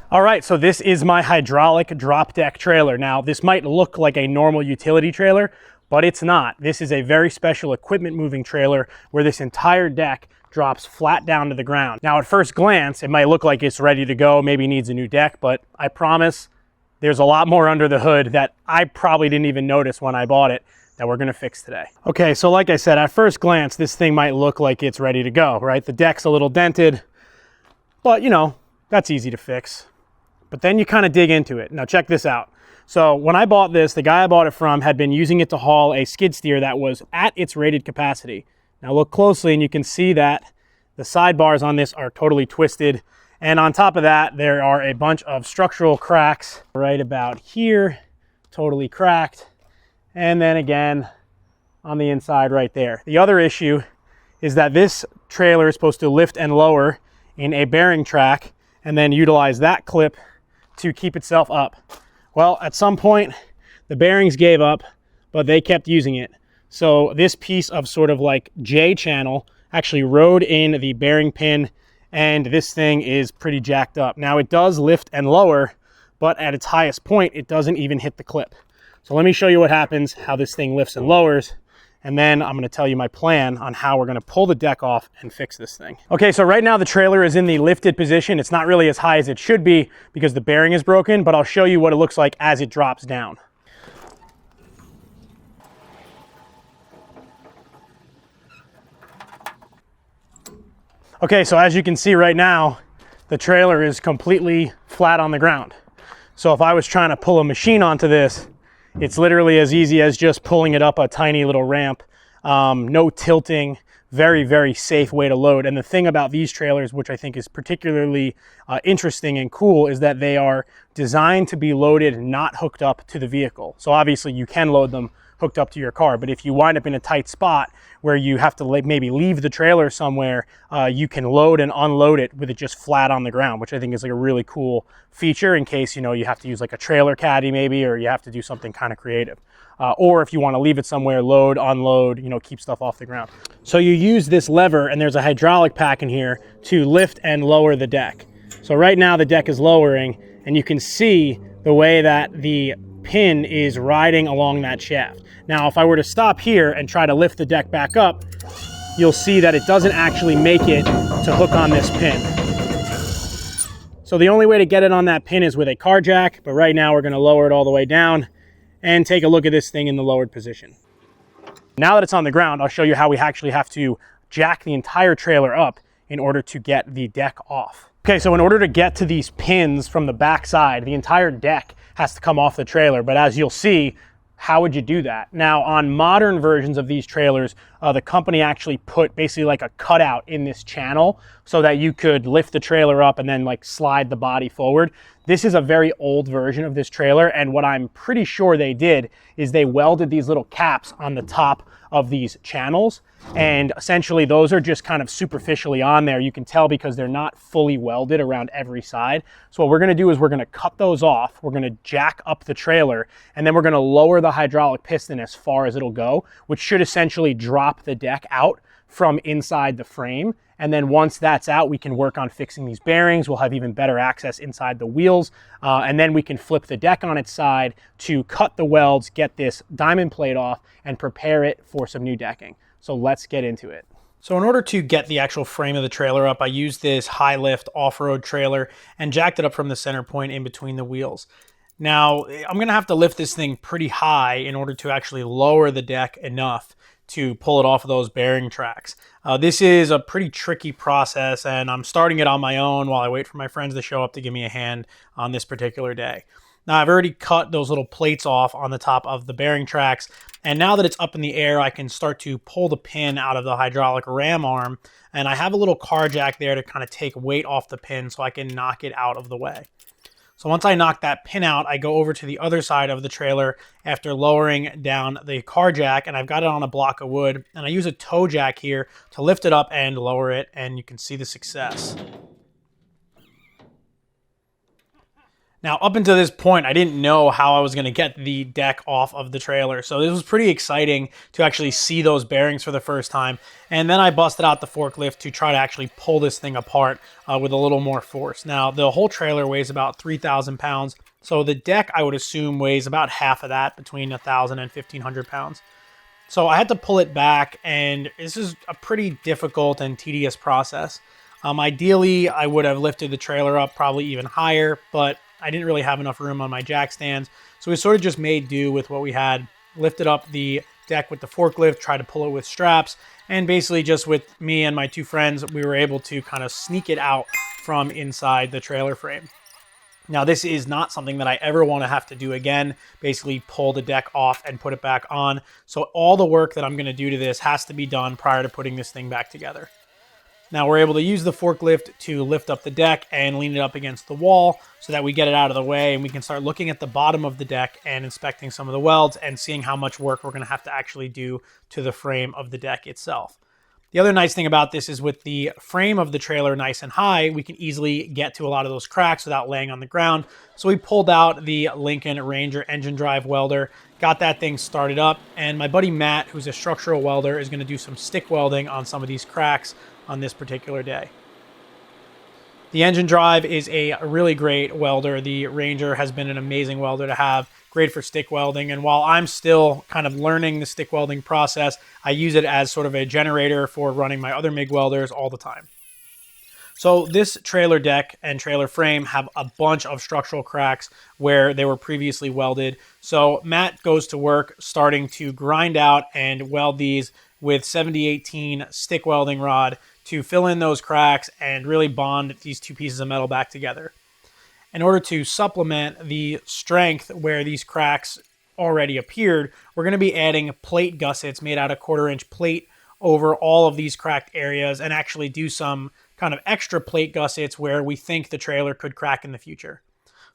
All right, so this is my hydraulic drop deck trailer. Now, this might look like a normal utility trailer, but it's not. This is a very special equipment moving trailer where this entire deck drops flat down to the ground. Now, at first glance, it might look like it's ready to go, maybe needs a new deck, but I promise there's a lot more under the hood that I probably didn't even notice when I bought it that we're gonna fix today. Okay, so like I said, at first glance, this thing might look like it's ready to go, right? The deck's a little dented, but you know, that's easy to fix. But then you kind of dig into it. Now check this out. So when I bought this, the guy I bought it from had been using it to haul a skid steer that was at its rated capacity. Now look closely and you can see that the sidebars on this are totally twisted. And on top of that, there are a bunch of structural cracks right about here, totally cracked. And then again, on the inside right there. The other issue is that this trailer is supposed to lift and lower in a bearing track and then utilize that clip to keep itself up. Well, at some point, the bearings gave up, but they kept using it. So this piece of sort of like J channel actually rode in the bearing pin, and this thing is pretty jacked up. Now it does lift and lower, but at its highest point, it doesn't even hit the clip. So let me show you what happens, how this thing lifts and lowers, and then I'm gonna tell you my plan on how we're gonna pull the deck off and fix this thing. Okay, so right now the trailer is in the lifted position. It's not really as high as it should be because the bearing is broken, but I'll show you what it looks like as it drops down. Okay, so as you can see right now, the trailer is completely flat on the ground. So if I was trying to pull a machine onto this, it's literally as easy as just pulling it up a tiny little ramp. No tilting, very, very safe way to load. And the thing about these trailers, which I think is particularly interesting and cool, is that they are designed to be loaded not hooked up to the vehicle. So obviously you can load them hooked up to your car, but if you wind up in a tight spot where you have to maybe leave the trailer somewhere, you can load and unload it with it just flat on the ground, which I think is like a really cool feature in case, you know, you have to use like a trailer caddy maybe, or you have to do something kind of creative. Or if you want to leave it somewhere, load, unload, you know, keep stuff off the ground. So you use this lever, and there's a hydraulic pack in here to lift and lower the deck. So right now the deck is lowering, and you can see the way that the pin is riding along that shaft. Now, if I were to stop here and try to lift the deck back up, you'll see that it doesn't actually make it to hook on this pin. So the only way to get it on that pin is with a car jack, but right now we're gonna lower it all the way down and take a look at this thing in the lowered position. Now that it's on the ground, I'll show you how we actually have to jack the entire trailer up in order to get the deck off. Okay, so in order to get to these pins from the back side, the entire deck has to come off the trailer, but as you'll see, how would you do that? Now, on modern versions of these trailers, the company actually put basically like a cutout in this channel so that you could lift the trailer up and then like slide the body forward. This is a very old version of this trailer, and what I'm pretty sure they did is they welded these little caps on the top of these channels, and essentially those are just kind of superficially on there. You can tell because they're not fully welded around every side. So what we're gonna do is we're gonna cut those off, we're gonna jack up the trailer, and then we're gonna lower the hydraulic piston as far as it'll go, which should essentially drop the deck out from inside the frame. And then once that's out, we can work on fixing these bearings. We'll have even better access inside the wheels. And then we can flip the deck on its side to cut the welds, get this diamond plate off, and prepare it for some new decking. So let's get into it. So in order to get the actual frame of the trailer up, I used this high lift off-road trailer and jacked it up from the center point in between the wheels. Now, I'm gonna have to lift this thing pretty high in order to actually lower the deck enough to pull it off of those bearing tracks. This is a pretty tricky process, and I'm starting it on my own while I wait for my friends to show up to give me a hand on this particular day. Now, I've already cut those little plates off on the top of the bearing tracks, and now that it's up in the air, I can start to pull the pin out of the hydraulic ram arm, and I have a little car jack there to kind of take weight off the pin so I can knock it out of the way. So once I knock that pin out, I go over to the other side of the trailer after lowering down the car jack, and I've got it on a block of wood, and I use a toe jack here to lift it up and lower it, and you can see the success. Now, up until this point, I didn't know how I was going to get the deck off of the trailer. So this was pretty exciting to actually see those bearings for the first time. And then I busted out the forklift to try to actually pull this thing apart with a little more force. Now, the whole trailer weighs about 3,000 pounds. So the deck, I would assume, weighs about half of that, between 1,000 and 1,500 pounds. So I had to pull it back, and this is a pretty difficult and tedious process. Ideally, I would have lifted the trailer up probably even higher, but I didn't really have enough room on my jack stands. So we sort of just made do with what we had, lifted up the deck with the forklift, tried to pull it with straps, and basically just with me and my two friends, we were able to kind of sneak it out from inside the trailer frame. Now, this is not something that I ever want to have to do again, basically pull the deck off and put it back on. So all the work that I'm going to do to this has to be done prior to putting this thing back together. Now, we're able to use the forklift to lift up the deck and lean it up against the wall so that we get it out of the way, and we can start looking at the bottom of the deck and inspecting some of the welds and seeing how much work we're going to have to actually do to the frame of the deck itself. The other nice thing about this is with the frame of the trailer nice and high, we can easily get to a lot of those cracks without laying on the ground. So we pulled out the Lincoln Ranger engine drive welder, got that thing started up, and my buddy Matt, who's a structural welder, is going to do some stick welding on some of these cracks on this particular day. The engine drive is a really great welder. The Ranger has been an amazing welder to have, great for stick welding. And while I'm still kind of learning the stick welding process, I use it as sort of a generator for running my other MIG welders all the time. So this trailer deck and trailer frame have a bunch of structural cracks where they were previously welded. So Matt goes to work starting to grind out and weld these with 7018 stick welding rod to fill in those cracks and really bond these two pieces of metal back together. In order to supplement the strength where these cracks already appeared, we're going to be adding plate gussets made out of 1/4-inch plate over all of these cracked areas and actually do some kind of extra plate gussets where we think the trailer could crack in the future.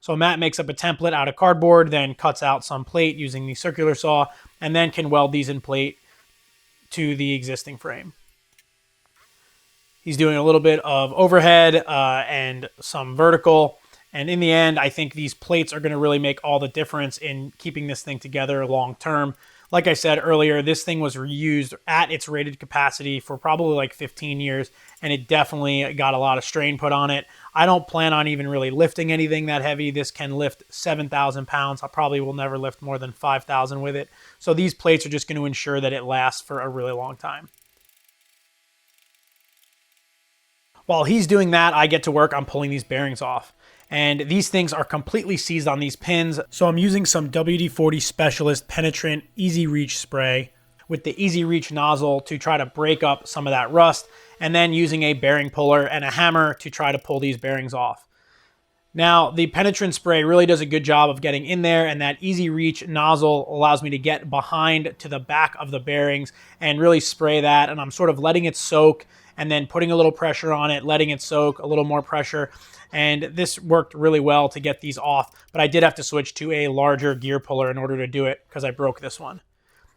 So Matt makes up a template out of cardboard, then cuts out some plate using the circular saw, and then can weld these in plate to the existing frame. He's doing a little bit of overhead and some vertical. And in the end, I think these plates are going to really make all the difference in keeping this thing together long term. Like I said earlier, this thing was reused at its rated capacity for probably like 15 years, and it definitely got a lot of strain put on it. I don't plan on even really lifting anything that heavy. This can lift 7,000 pounds. I probably will never lift more than 5,000 with it. So these plates are just going to ensure that it lasts for a really long time. While he's doing that, I get to work on pulling these bearings off. And these things are completely seized on these pins. So I'm using some WD-40 Specialist Penetrant Easy Reach spray with the Easy Reach nozzle to try to break up some of that rust, and then using a bearing puller and a hammer to try to pull these bearings off. Now, the penetrant spray really does a good job of getting in there, and that Easy Reach nozzle allows me to get behind to the back of the bearings and really spray that, and I'm sort of letting it soak and then putting a little pressure on it, letting it soak, a little more pressure. And this worked really well to get these off, but I did have to switch to a larger gear puller in order to do it because I broke this one.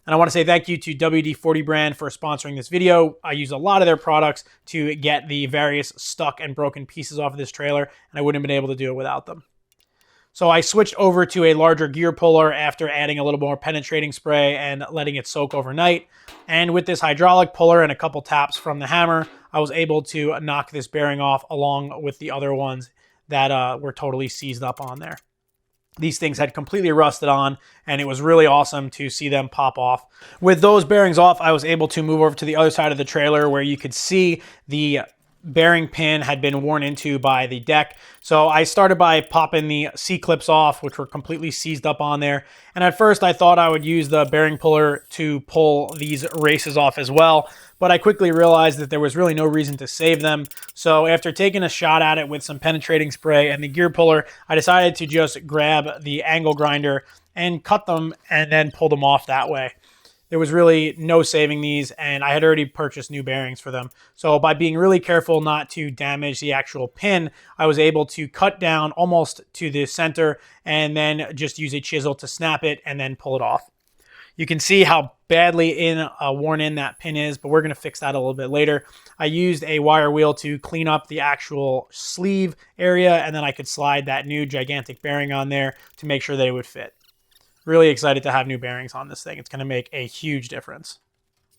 And I want to say thank you to WD-40 brand for sponsoring this video. I use a lot of their products to get the various stuck and broken pieces off of this trailer, and I wouldn't have been able to do it without them. So I switched over to a larger gear puller after adding a little more penetrating spray and letting it soak overnight. And with this hydraulic puller and a couple taps from the hammer, I was able to knock this bearing off along with the other ones that were totally seized up on there. These things had completely rusted on, and it was really awesome to see them pop off. With those bearings off, I was able to move over to the other side of the trailer where you could see the bearing pin had been worn into by the deck. So I started by popping the C-clips off, which were completely seized up on there. And at first I thought I would use the bearing puller to pull these races off as well, but I quickly realized that there was really no reason to save them. So after taking a shot at it with some penetrating spray and the gear puller, I decided to just grab the angle grinder and cut them and then pull them off that way. There was really no saving these, and I had already purchased new bearings for them. So by being really careful not to damage the actual pin, I was able to cut down almost to the center and then just use a chisel to snap it and then pull it off. You can see how badly worn in that pin is, but we're going to fix that a little bit later. I used a wire wheel to clean up the actual sleeve area, and then I could slide that new gigantic bearing on there to make sure they would fit. Really excited to have new bearings on this thing. It's going to make a huge difference.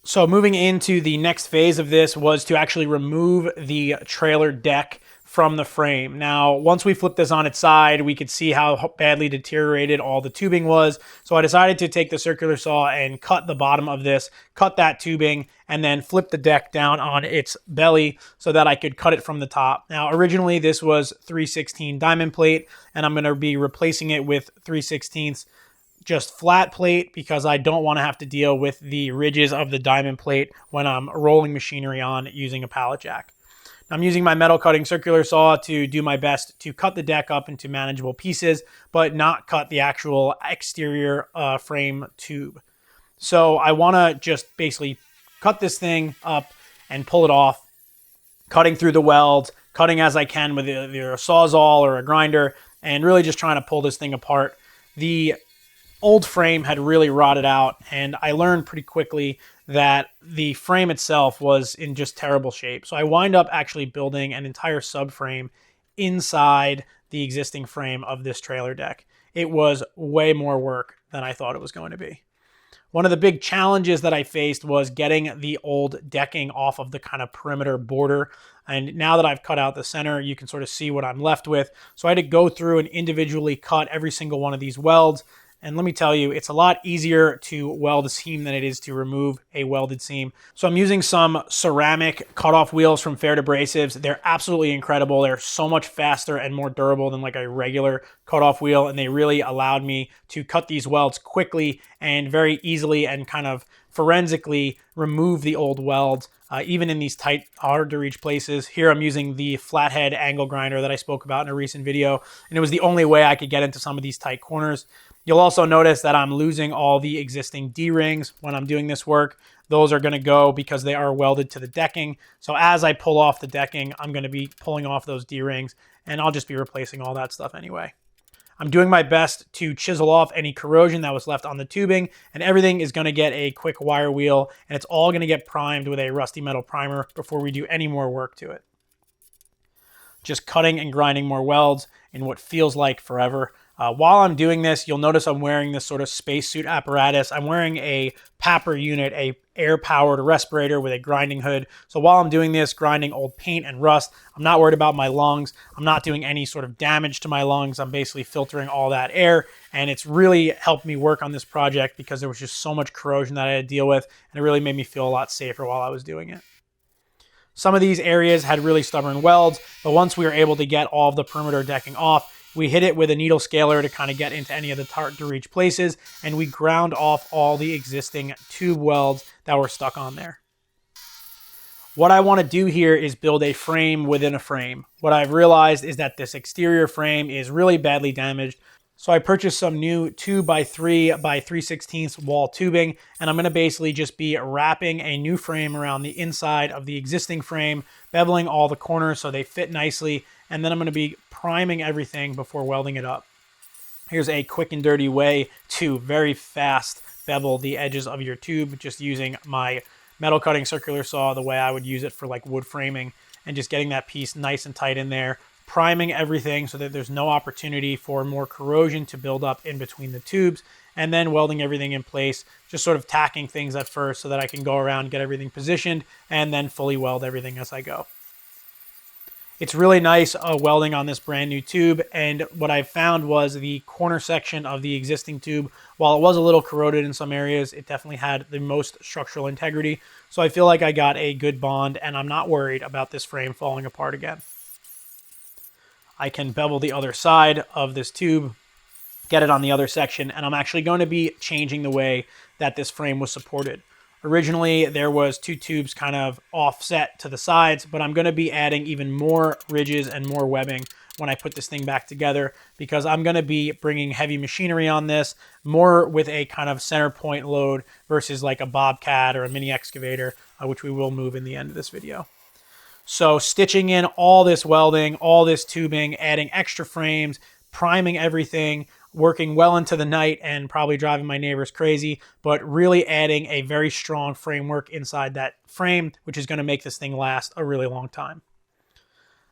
So moving into the next phase of this was to actually remove the trailer deck from the frame. Now, once we flipped this on its side, we could see how badly deteriorated all the tubing was. So I decided to take the circular saw and cut the bottom of this, cut that tubing, and then flip the deck down on its belly so that I could cut it from the top. Now, originally this was 3/16 diamond plate, and I'm going to be replacing it with 3/16 just flat plate because I don't want to have to deal with the ridges of the diamond plate when I'm rolling machinery on using a pallet jack. I'm using my metal cutting circular saw to do my best to cut the deck up into manageable pieces, but not cut the actual exterior frame tube. So I want to just basically cut this thing up and pull it off, cutting through the welds, cutting as I can with either a Sawzall or a grinder, and really just trying to pull this thing apart. The old frame had really rotted out, and I learned pretty quickly that the frame itself was in just terrible shape. So I wind up actually building an entire subframe inside the existing frame of this trailer deck. It was way more work than I thought it was going to be. One of the big challenges that I faced was getting the old decking off of the kind of perimeter border. And now that I've cut out the center, you can sort of see what I'm left with. So I had to go through and individually cut every single one of these welds. And let me tell you, it's a lot easier to weld a seam than it is to remove a welded seam. So I'm using some ceramic cutoff wheels from Pferd abrasives. They're absolutely incredible. They're so much faster and more durable than like a regular cutoff wheel. And they really allowed me to cut these welds quickly and very easily and kind of forensically remove the old welds, even in these tight, hard to reach places. Here I'm using the flathead angle grinder that I spoke about in a recent video. And it was the only way I could get into some of these tight corners. You'll also notice that I'm losing all the existing D-rings when I'm doing this work. Those are going to go because they are welded to the decking. So as I pull off the decking, I'm going to be pulling off those D-rings, and I'll just be replacing all that stuff anyway. I'm doing my best to chisel off any corrosion that was left on the tubing, and everything is going to get a quick wire wheel, and it's all going to get primed with a rusty metal primer before we do any more work to it. Just cutting and grinding more welds in what feels like forever. While I'm doing this, you'll notice I'm wearing this sort of spacesuit apparatus. I'm wearing a PAPR unit, a air-powered respirator with a grinding hood. So while I'm doing this, grinding old paint and rust, I'm not worried about my lungs. I'm not doing any sort of damage to my lungs. I'm basically filtering all that air, and it's really helped me work on this project because there was just so much corrosion that I had to deal with, and it really made me feel a lot safer while I was doing it. Some of these areas had really stubborn welds, but once we were able to get all of the perimeter decking off, we hit it with a needle scaler to kind of get into any of the hard to reach places, and we ground off all the existing tube welds that were stuck on there. What I want to do here is build a frame within a frame. What I've realized is that this exterior frame is really badly damaged. So I purchased some new 2x3 by 3/16 wall tubing, and I'm going to basically just be wrapping a new frame around the inside of the existing frame, beveling all the corners so they fit nicely, and then I'm going to be priming everything before welding it up. Here's a quick and dirty way to very fast bevel the edges of your tube, just using my metal cutting circular saw the way I would use it for like wood framing, and just getting that piece nice and tight in there, priming everything so that there's no opportunity for more corrosion to build up in between the tubes, and then welding everything in place, just sort of tacking things at first so that I can go around, get everything positioned, and then fully weld everything as I go. It's really nice welding on this brand new tube, and what I found was the corner section of the existing tube, while it was a little corroded in some areas, it definitely had the most structural integrity. So I feel like I got a good bond, and I'm not worried about this frame falling apart again. I can bevel the other side of this tube, get it on the other section, and I'm actually going to be changing the way that this frame was supported. Originally, there was two tubes kind of offset to the sides, but I'm going to be adding even more ridges and more webbing when I put this thing back together, because I'm going to be bringing heavy machinery on this, more with a kind of center point load versus like a bobcat or a mini excavator, which we will move in the end of this video. So stitching in all this welding, all this tubing, adding extra frames, priming everything, working well into the night and probably driving my neighbors crazy, but really adding a very strong framework inside that frame, which is going to make this thing last a really long time.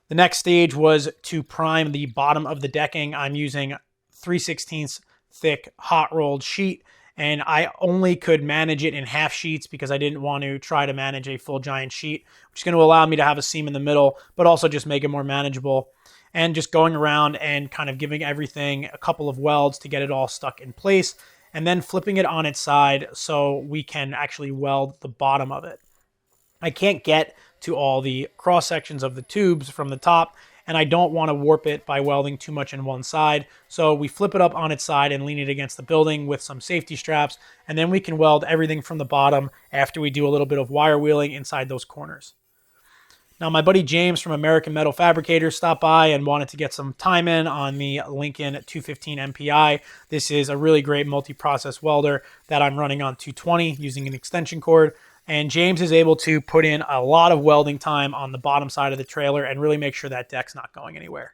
The next stage was to prime the bottom of the decking. I'm using 3/16 thick hot rolled sheet, and I only could manage it in half sheets because I didn't want to try to manage a full giant sheet, which is going to allow me to have a seam in the middle, but also just make it more manageable. And just going around and kind of giving everything a couple of welds to get it all stuck in place, and then flipping it on its side so we can actually weld the bottom of it. I can't get to all the cross sections of the tubes from the top, and I don't want to warp it by welding too much in one side. So we flip it up on its side and lean it against the building with some safety straps, and then we can weld everything from the bottom after we do a little bit of wire wheeling inside those corners. Now, my buddy James from American Metal Fabricators stopped by and wanted to get some time in on the Lincoln 215 MPI. This is a really great multi-process welder that I'm running on 220 using an extension cord. And James is able to put in a lot of welding time on the bottom side of the trailer and really make sure that deck's not going anywhere.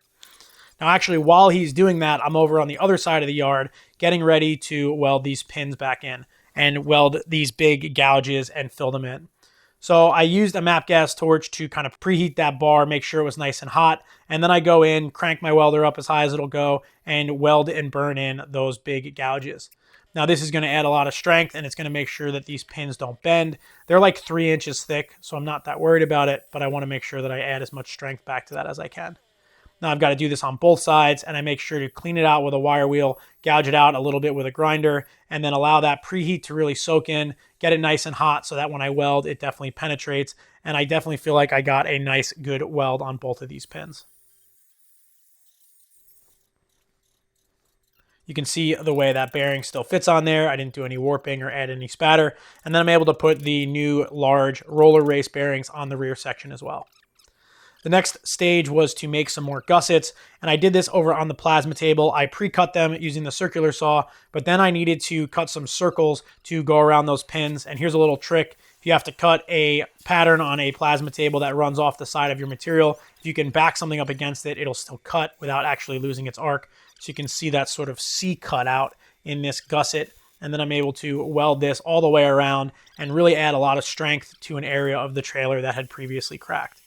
Now, actually, while he's doing that, I'm over on the other side of the yard getting ready to weld these pins back in and weld these big gouges and fill them in. So I used a MAP gas torch to kind of preheat that bar, make sure it was nice and hot. And then I go in, crank my welder up as high as it'll go, and weld and burn in those big gouges. Now this is going to add a lot of strength, and it's going to make sure that these pins don't bend. They're like 3 inches thick, so I'm not that worried about it, but I want to make sure that I add as much strength back to that as I can. Now I've got to do this on both sides, and I make sure to clean it out with a wire wheel, gouge it out a little bit with a grinder, and then allow that preheat to really soak in, get it nice and hot so that when I weld, it definitely penetrates, and I definitely feel like I got a nice, good weld on both of these pins. You can see the way that bearing still fits on there. I didn't do any warping or add any spatter, and then I'm able to put the new large roller race bearings on the rear section as well. The next stage was to make some more gussets, and I did this over on the plasma table. I pre-cut them using the circular saw, but then I needed to cut some circles to go around those pins. And here's a little trick. If you have to cut a pattern on a plasma table that runs off the side of your material, if you can back something up against it, it'll still cut without actually losing its arc. So you can see that sort of C cut out in this gusset. And then I'm able to weld this all the way around and really add a lot of strength to an area of the trailer that had previously cracked.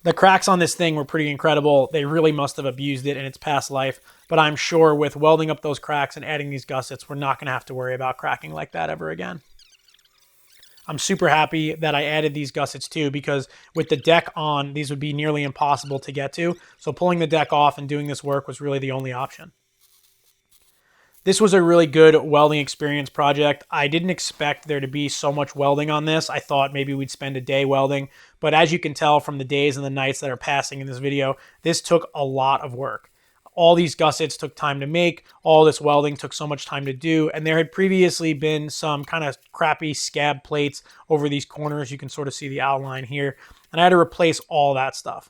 The cracks on this thing were pretty incredible. They really must have abused it in its past life, but I'm sure with welding up those cracks and adding these gussets, we're not going to have to worry about cracking like that ever again. I'm super happy that I added these gussets too, because with the deck on, these would be nearly impossible to get to. So pulling the deck off and doing this work was really the only option. This was a really good welding experience project. I didn't expect there to be so much welding on this. I thought maybe we'd spend a day welding, but as you can tell from the days and the nights that are passing in this video, this took a lot of work. All these gussets took time to make, all this welding took so much time to do, and there had previously been some kind of crappy scab plates over these corners. You can sort of see the outline here, and I had to replace all that stuff.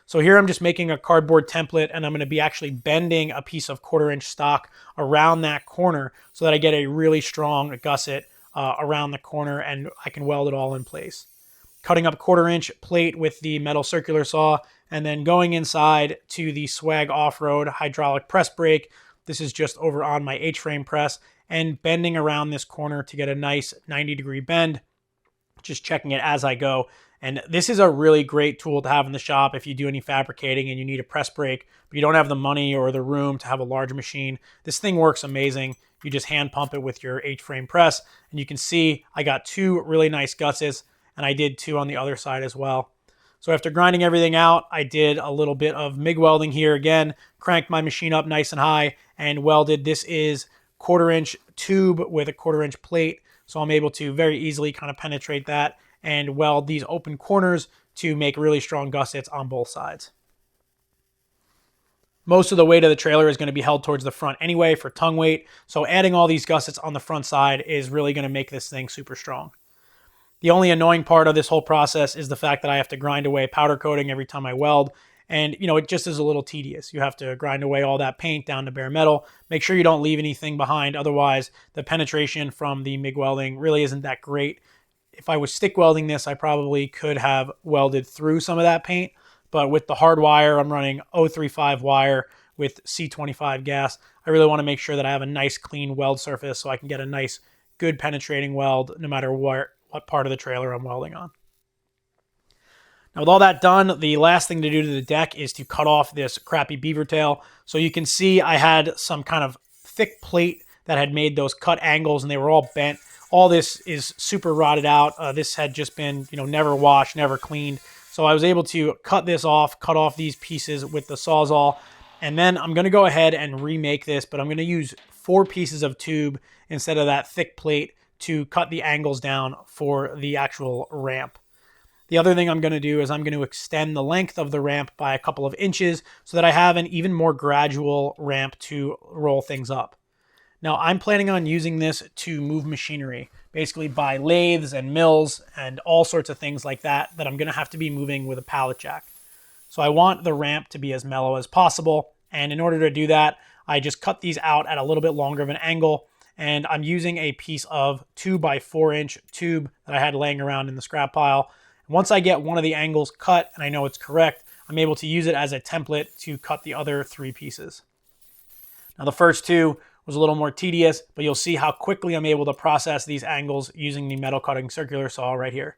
So here I'm just making a cardboard template, and I'm going to be actually bending a piece of 1/4 inch stock around that corner so that I get a really strong gusset around the corner, and I can weld it all in place. Cutting up 1/4 inch plate with the metal circular saw, and then going inside to the Swag Off-Road hydraulic press brake. This is just over on my H-frame press, and bending around this corner to get a nice 90-degree bend, just checking it as I go. And this is a really great tool to have in the shop if you do any fabricating and you need a press brake, but you don't have the money or the room to have a large machine. This thing works amazing. You just hand pump it with your H-frame press, and you can see I got 2 really nice gussets, and I did 2 on the other side as well. So after grinding everything out, I did a little bit of MIG welding here again, cranked my machine up nice and high, and welded. This is 1/4 inch tube with a 1/4 inch plate, so I'm able to very easily kind of penetrate that and weld these open corners to make really strong gussets on both sides. Most of the weight of the trailer is going to be held towards the front anyway for tongue weight, so adding all these gussets on the front side is really going to make this thing super strong. The only annoying part of this whole process is the fact that I have to grind away powder coating every time I weld, and it just is a little tedious. You have to grind away all that paint down to bare metal. Make sure you don't leave anything behind, otherwise the penetration from the MIG welding really isn't that great. If I was stick welding this, I probably could have welded through some of that paint, but with the hard wire, I'm running 035 wire with C25 gas. I really want to make sure that I have a nice clean weld surface so I can get a nice good penetrating weld no matter what part of the trailer I'm welding on. Now with all that done, the last thing to do to the deck is to cut off this crappy beaver tail. So you can see I had some kind of thick plate that had made those cut angles and they were all bent. All this is super rotted out. This had just been, never washed, never cleaned. So I was able to cut this off, cut off these pieces with the Sawzall. And then I'm going to go ahead and remake this, but I'm going to use 4 pieces of tube instead of that thick plate to cut the angles down for the actual ramp. The other thing I'm going to do is I'm going to extend the length of the ramp by a couple of inches so that I have an even more gradual ramp to roll things up. Now I'm planning on using this to move machinery, basically by lathes and mills and all sorts of things like that I'm going to have to be moving with a pallet jack. So I want the ramp to be as mellow as possible, and in order to do that, I just cut these out at a little bit longer of an angle, and I'm using a piece of 2x4 inch tube that I had laying around in the scrap pile. Once I get one of the angles cut and I know it's correct, I'm able to use it as a template to cut the other 3 pieces. Now the first 2 was a little more tedious, but you'll see how quickly I'm able to process these angles using the metal cutting circular saw right here.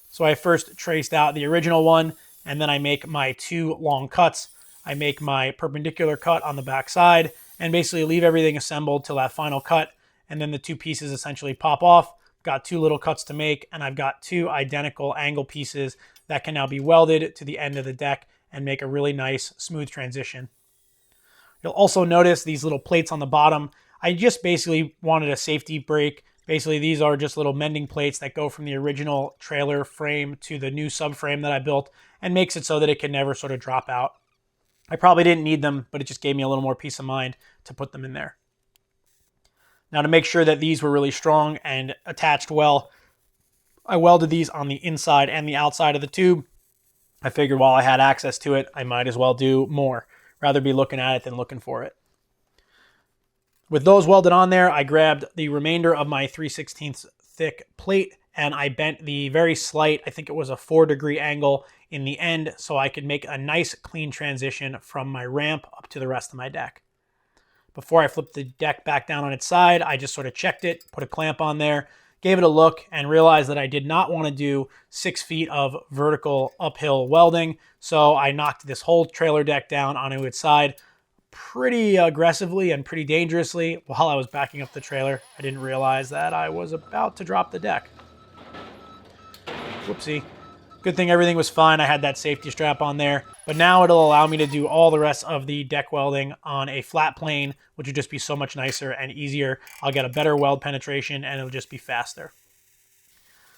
So I first traced out the original one, and then I make my 2 long cuts. I make my perpendicular cut on the back side and basically leave everything assembled till that final cut, and then the 2 pieces essentially pop off. Got 2 little cuts to make, and I've got 2 identical angle pieces that can now be welded to the end of the deck and make a really nice smooth transition. You'll also notice these little plates on the bottom. I just basically wanted a safety break. Basically, these are just little mending plates that go from the original trailer frame to the new subframe that I built and makes it so that it can never sort of drop out. I probably didn't need them, but it just gave me a little more peace of mind to put them in there. Now to make sure that these were really strong and attached well, I welded these on the inside and the outside of the tube. I figured while I had access to it, I might as well do more. Rather be looking at it than looking for it. With those welded on there, I grabbed the remainder of my 3/16 thick plate and I bent the very slight, I think it was a 4-degree angle in the end so I could make a nice clean transition from my ramp up to the rest of my deck. Before I flipped the deck back down on its side, I just sort of checked it, put a clamp on there, gave it a look, and realized that I did not want to do 6 feet of vertical uphill welding. So I knocked this whole trailer deck down onto its side pretty aggressively and pretty dangerously. While I was backing up the trailer, I didn't realize that I was about to drop the deck. Whoopsie. Good thing everything was fine. I had that safety strap on there, but now it'll allow me to do all the rest of the deck welding on a flat plane, which would just be so much nicer and easier. I'll get a better weld penetration and it'll just be faster.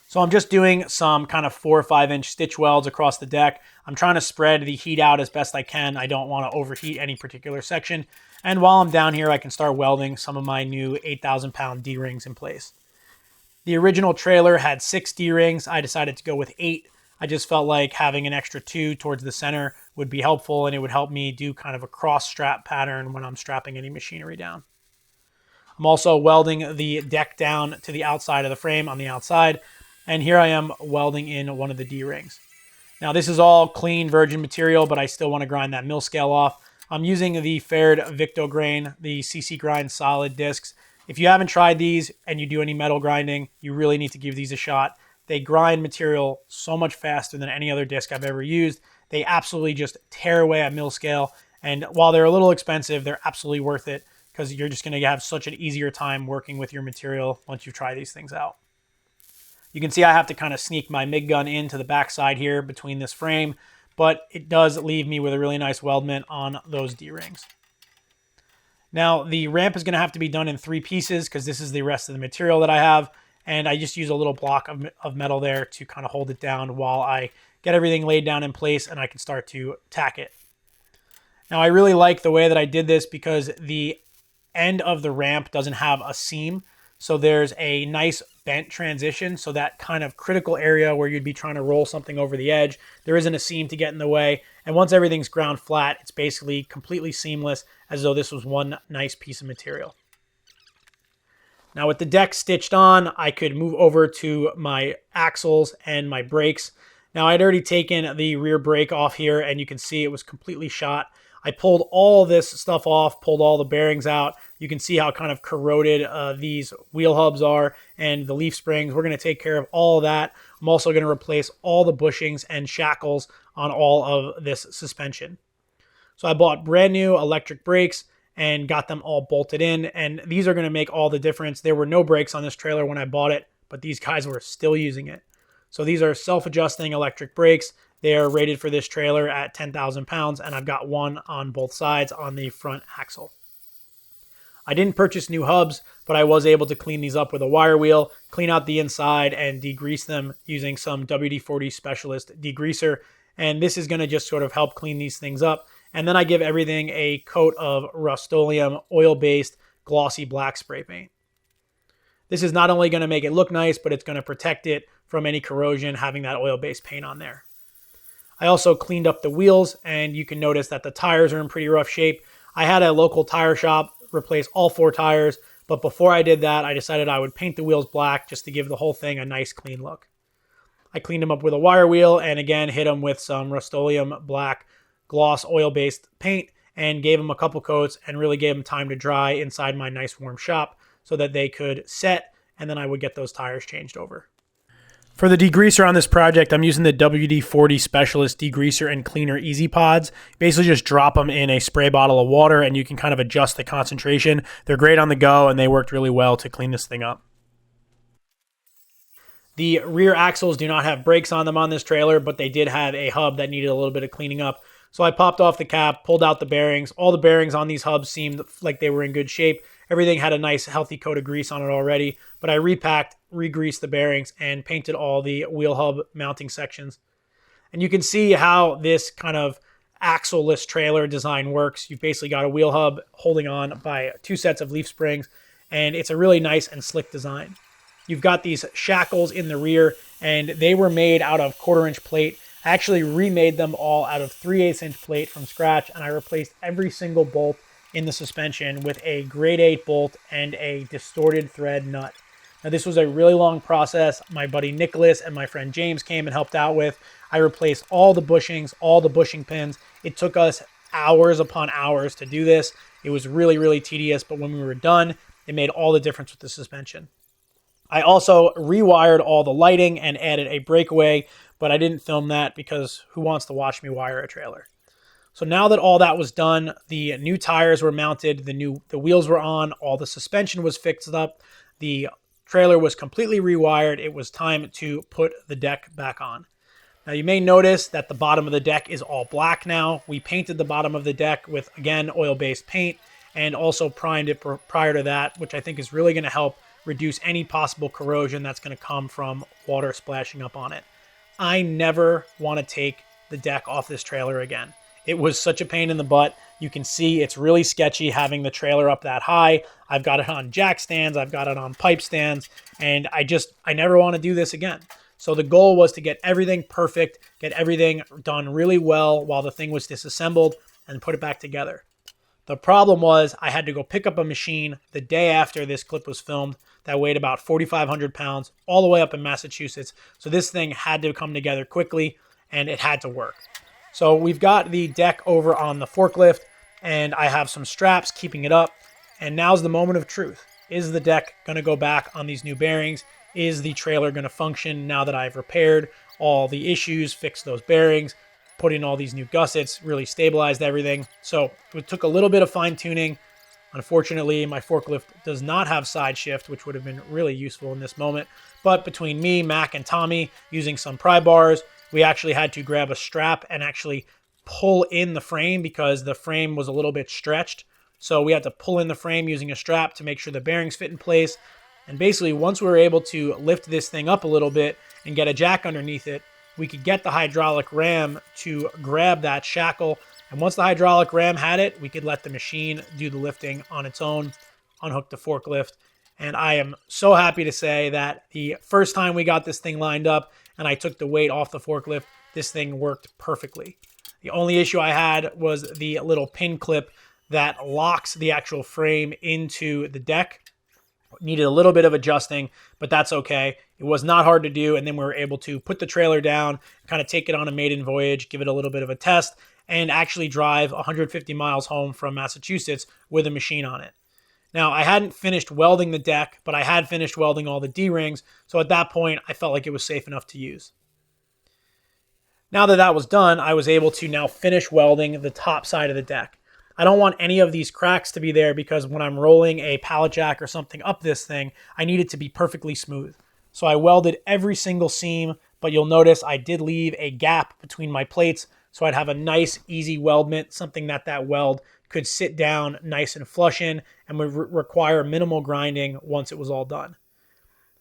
So I'm just doing some kind of 4 or 5 inch stitch welds across the deck. I'm trying to spread the heat out as best I can. I don't want to overheat any particular section. And while I'm down here, I can start welding some of my new 8,000 pound D-rings in place. The original trailer had 6 D-rings. I decided to go with 8. I just felt like having an extra 2 towards the center would be helpful, and it would help me do kind of a cross strap pattern when I'm strapping any machinery down. I'm also welding the deck down to the outside of the frame on the outside, and here I am welding in one of the D-rings. Now this is all clean virgin material, but I still want to grind that mill scale off. I'm using the Pferd Victograin, the CC Grind solid discs. If you haven't tried these and you do any metal grinding, you really need to give these a shot. They grind material so much faster than any other disc I've ever used. They absolutely just tear away at mill scale. And while they're a little expensive, they're absolutely worth it because you're just going to have such an easier time working with your material once you try these things out. You can see I have to kind of sneak my MIG gun into the backside here between this frame, but it does leave me with a really nice weldment on those D-rings. Now the ramp is going to have to be done in 3 pieces because this is the rest of the material that I have. And I just use a little block of metal there to kind of hold it down while I get everything laid down in place and I can start to tack it. Now I really like the way that I did this because the end of the ramp doesn't have a seam. So there's a nice bent transition. So that kind of critical area where you'd be trying to roll something over the edge, there isn't a seam to get in the way. And once everything's ground flat, it's basically completely seamless as though this was one nice piece of material. Now with the deck stitched on, I could move over to my axles and my brakes. Now I'd already taken the rear brake off here and you can see it was completely shot. I pulled all this stuff off, pulled all the bearings out. You can see how kind of corroded these wheel hubs are and the leaf springs. We're going to take care of all of that. I'm also going to replace all the bushings and shackles on all of this suspension. So I bought brand new electric brakes and got them all bolted in, and these are going to make all the difference. There were no brakes on this trailer when I bought it, but these guys were still using it. So these are self-adjusting electric brakes. They are rated for this trailer at 10,000 pounds, and I've got one on both sides on the front axle. I didn't purchase new hubs, but I was able to clean these up with a wire wheel, clean out the inside, and degrease them using some WD-40 Specialist degreaser. And this is going to just sort of help clean these things up. And then I give everything a coat of Rust-Oleum oil-based glossy black spray paint. This is not only going to make it look nice, but it's going to protect it from any corrosion having that oil-based paint on there. I also cleaned up the wheels, and you can notice that the tires are in pretty rough shape. I had a local tire shop replace all 4 tires, but before I did that, I decided I would paint the wheels black just to give the whole thing a nice clean look. I cleaned them up with a wire wheel and again hit them with some Rust-Oleum black gloss oil-based paint and gave them a couple coats and really gave them time to dry inside my nice warm shop so that they could set, and then I would get those tires changed over. For the degreaser on this project, I'm using the WD-40 Specialist Degreaser and Cleaner Easy Pods. Basically just drop them in a spray bottle of water and you can kind of adjust the concentration. They're great on the go and they worked really well to clean this thing up. The rear axles do not have brakes on them on this trailer, but they did have a hub that needed a little bit of cleaning up. So I popped off the cap, pulled out the bearings. All the bearings on these hubs seemed like they were in good shape. Everything had a nice healthy coat of grease on it already, but I repacked, re-greased the bearings, and painted all the wheel hub mounting sections. And you can see how this kind of axle-less trailer design works. You've basically got a wheel hub holding on by 2 sets of leaf springs, and it's a really nice and slick design. You've got these shackles in the rear, and they were made out of 1/4-inch plate. I actually remade them all out of 3/8-inch plate from scratch, and I replaced every single bolt in the suspension with a grade 8 bolt and a distorted thread nut. Now this was a really long process. My buddy Nicholas and my friend James came and helped out with. I replaced all the bushings, all the bushing pins. It took us hours upon hours to do this. It was really, really tedious, but when we were done, it made all the difference with the suspension. I also rewired all the lighting and added a breakaway, but I didn't film that because who wants to watch me wire a trailer? So now that all that was done, the new tires were mounted, the wheels were on, all the suspension was fixed up, the trailer was completely rewired. It was time to put the deck back on. Now you may notice that the bottom of the deck is all black now. We painted the bottom of the deck with, again, oil-based paint and also primed it prior to that, which I think is really going to help reduce any possible corrosion that's going to come from water splashing up on it. I never want to take the deck off this trailer again. It was such a pain in the butt. You can see it's really sketchy having the trailer up that high. I've got it on jack stands. I've got it on pipe stands. And I never want to do this again. So the goal was to get everything perfect, get everything done really well while the thing was disassembled and put it back together. The problem was I had to go pick up a machine the day after this clip was filmed that weighed about 4,500 pounds all the way up in Massachusetts. So this thing had to come together quickly and it had to work. So we've got the deck over on the forklift and I have some straps keeping it up. And now's the moment of truth. Is the deck going to go back on these new bearings? Is the trailer going to function now that I've repaired all the issues, fixed those bearings, put in all these new gussets, really stabilized everything? So it took a little bit of fine tuning. Unfortunately, my forklift does not have side shift, which would have been really useful in this moment. But between me, Mac, and Tommy using some pry bars, we actually had to grab a strap and actually pull in the frame because the frame was a little bit stretched. So we had to pull in the frame using a strap to make sure the bearings fit in place. And basically, once we were able to lift this thing up a little bit and get a jack underneath it, we could get the hydraulic ram to grab that shackle. And once the hydraulic ram had it, we could let the machine do the lifting on its own, unhook the forklift. And I am so happy to say that the first time we got this thing lined up and I took the weight off the forklift, this thing worked perfectly. The only issue I had was the little pin clip that locks the actual frame into the deck. Needed a little bit of adjusting, but that's okay. It was not hard to do, and then we were able to put the trailer down, kind of take it on a maiden voyage, give it a little bit of a test, and actually drive 150 miles home from Massachusetts with a machine on it. Now, I hadn't finished welding the deck, but I had finished welding all the D-rings, so at that point, I felt like it was safe enough to use. Now that that was done, I was able to now finish welding the top side of the deck. I don't want any of these cracks to be there because when I'm rolling a pallet jack or something up this thing, I need it to be perfectly smooth. So I welded every single seam, but you'll notice I did leave a gap between my plates so I'd have a nice, easy weldment, something that weld could sit down nice and flush in and would require minimal grinding once it was all done.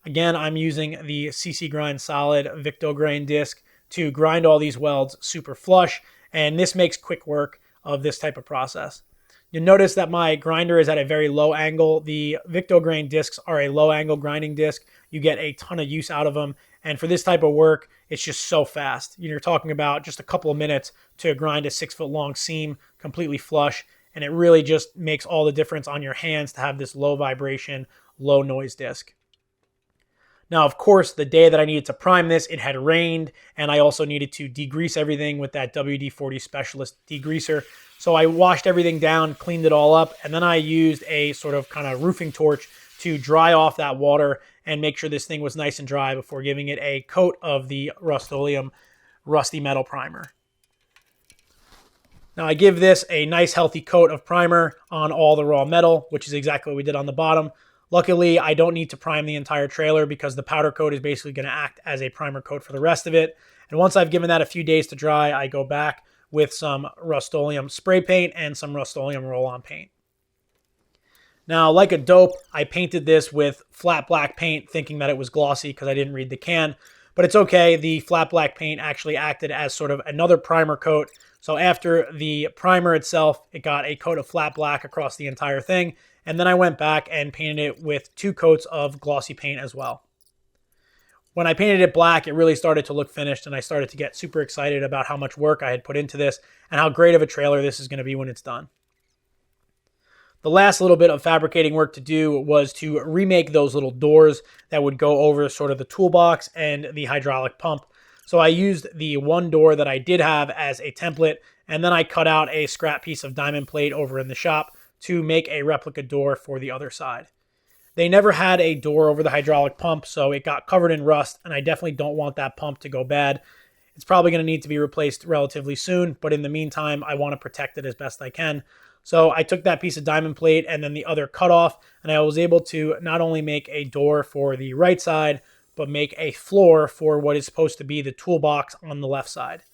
Again, I'm using the CC Grind Solid Victograin disc to grind all these welds super flush, and this makes quick work of this type of process. You'll notice that my grinder is at a very low angle. The Victograin discs are a low angle grinding disc. You get a ton of use out of them. And for this type of work, it's just so fast. You're talking about just a couple of minutes to grind a 6-foot long seam completely flush. And it really just makes all the difference on your hands to have this low vibration, low noise disc. Now, of course, the day that I needed to prime this, it had rained, and I also needed to degrease everything with that WD-40 Specialist degreaser. So I washed everything down, cleaned it all up, and then I used a sort of kind of roofing torch to dry off that water and make sure this thing was nice and dry before giving it a coat of the Rust-Oleum Rusty Metal Primer. Now I give this a nice healthy coat of primer on all the raw metal, which is exactly what we did on the bottom. Luckily, I don't need to prime the entire trailer because the powder coat is basically going to act as a primer coat for the rest of it. And once I've given that a few days to dry, I go back with some Rust-Oleum spray paint and some Rust-Oleum roll-on paint. Now, like a dope, I painted this with flat black paint thinking that it was glossy because I didn't read the can. But it's okay, the flat black paint actually acted as sort of another primer coat. So after the primer itself, it got a coat of flat black across the entire thing. And then I went back and painted it with 2 coats of glossy paint as well. When I painted it black, it really started to look finished, and I started to get super excited about how much work I had put into this and how great of a trailer this is going to be when it's done. The last little bit of fabricating work to do was to remake those little doors that would go over sort of the toolbox and the hydraulic pump. So I used the one door that I did have as a template, and then I cut out a scrap piece of diamond plate over in the shop to make a replica door for the other side. They never had a door over the hydraulic pump, so it got covered in rust, and I definitely don't want that pump to go bad. It's probably going to need to be replaced relatively soon, but in the meantime, I want to protect it as best I can. So I took that piece of diamond plate and then the other cutoff, and I was able to not only make a door for the right side, but make a floor for what is supposed to be the toolbox on the left side.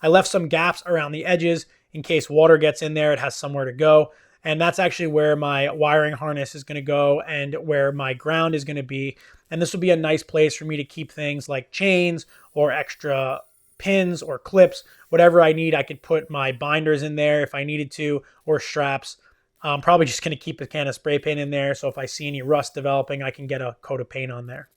I left some gaps around the edges in case water gets in there, it has somewhere to go. And that's actually where my wiring harness is going to go and where my ground is going to be. And this will be a nice place for me to keep things like chains or extra pins or clips, whatever I need. I could put my binders in there if I needed to, or straps. I'm probably just going to keep a can of spray paint in there. So if I see any rust developing, I can get a coat of paint on there.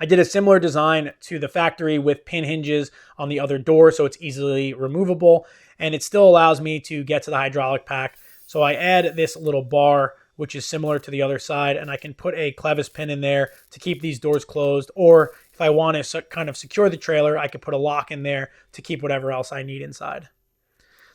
I did a similar design to the factory with pin hinges on the other door, so it's easily removable. And it still allows me to get to the hydraulic pack. So I add this little bar, which is similar to the other side, and I can put a clevis pin in there to keep these doors closed. Or if I want to kind of secure the trailer, I could put a lock in there to keep whatever else I need inside.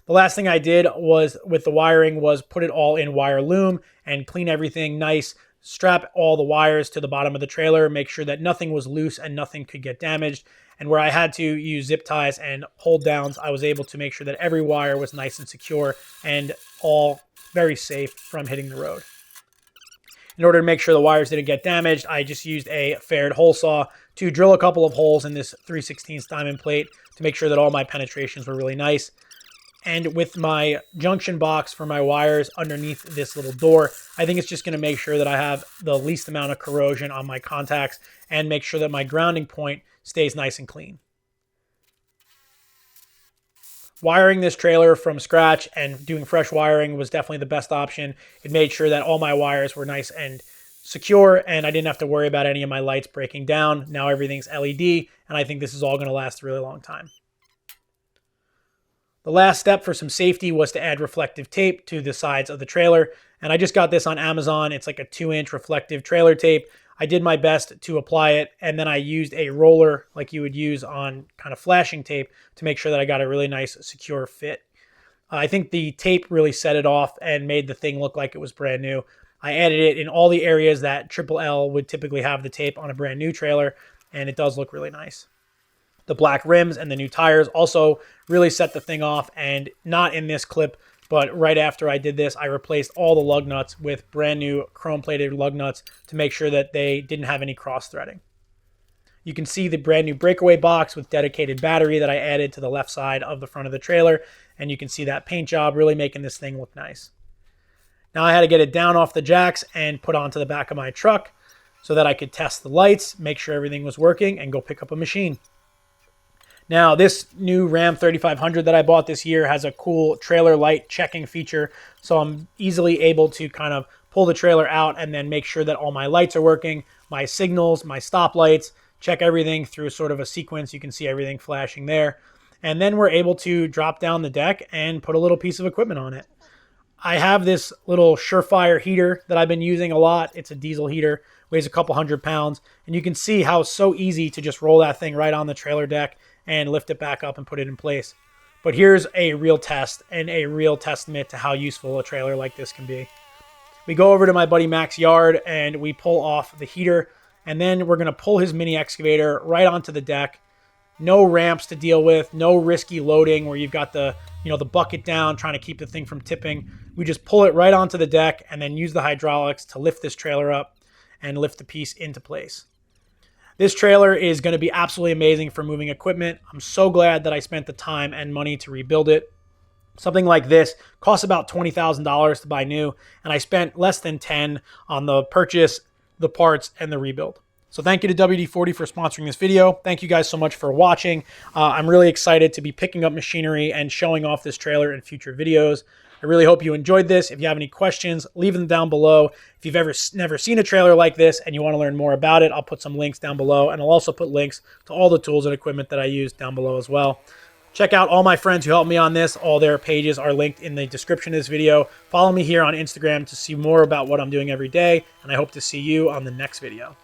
The last thing I did was with the wiring was put it all in wire loom and clean everything nice, strap all the wires to the bottom of the trailer, make sure that nothing was loose and nothing could get damaged. And where I had to use zip ties and hold downs, I was able to make sure that every wire was nice and secure and all very safe from hitting the road. In order to make sure the wires didn't get damaged, I just used a Pferd hole saw to drill a couple of holes in this 3/16 diamond plate to make sure that all my penetrations were really nice. And with my junction box for my wires underneath this little door, I think it's just going to make sure that I have the least amount of corrosion on my contacts and make sure that my grounding point stays nice and clean. Wiring this trailer from scratch and doing fresh wiring was definitely the best option. It made sure that all my wires were nice and secure, and I didn't have to worry about any of my lights breaking down. Now everything's LED, and I think this is all going to last a really long time. The last step for some safety was to add reflective tape to the sides of the trailer. And I just got this on Amazon. It's like a 2-inch reflective trailer tape. I did my best to apply it, and then I used a roller like you would use on kind of flashing tape to make sure that I got a really nice secure fit. I think the tape really set it off and made the thing look like it was brand new. I added it in all the areas that Triple L would typically have the tape on a brand new trailer, and it does look really nice. The black rims and the new tires also really set the thing off, and not in this clip, but right after I did this, I replaced all the lug nuts with brand new chrome-plated lug nuts to make sure that they didn't have any cross-threading. You can see the brand new breakaway box with dedicated battery that I added to the left side of the front of the trailer, and you can see that paint job really making this thing look nice. Now I had to get it down off the jacks and put onto the back of my truck so that I could test the lights, make sure everything was working, and go pick up a machine. Now, this new Ram 3500 that I bought this year has a cool trailer light checking feature, so I'm easily able to kind of pull the trailer out and then make sure that all my lights are working, my signals, my stop lights, check everything through sort of a sequence. You can see everything flashing there. And then we're able to drop down the deck and put a little piece of equipment on it. I have this little Surefire heater that I've been using a lot. It's a diesel heater, weighs a couple 100 pounds, and you can see how it's so easy to just roll that thing right on the trailer deck and lift it back up and put it in place. But here's a real test and a real testament to how useful a trailer like this can be. We go over to my buddy Mac's yard and we pull off the heater, and then we're going to pull his mini excavator right onto the deck. No ramps to deal with, no risky loading where you've got the bucket down trying to keep the thing from tipping. We just pull it right onto the deck and then use the hydraulics to lift this trailer up and lift the piece into place. This trailer is going to be absolutely amazing for moving equipment. I'm so glad that I spent the time and money to rebuild it. Something like this costs about $20,000 to buy new, and I spent less than $10,000 on the purchase, the parts, and the rebuild. So thank you to WD-40 for sponsoring this video. Thank you guys so much for watching. I'm really excited to be picking up machinery and showing off this trailer in future videos. I really hope you enjoyed this. If you have any questions, leave them down below. If you've never seen a trailer like this and you want to learn more about it, I'll put some links down below, and I'll also put links to all the tools and equipment that I use down below as well. Check out all my friends who helped me on this. All their pages are linked in the description of this video. Follow me here on Instagram to see more about what I'm doing every day, and I hope to see you on the next video.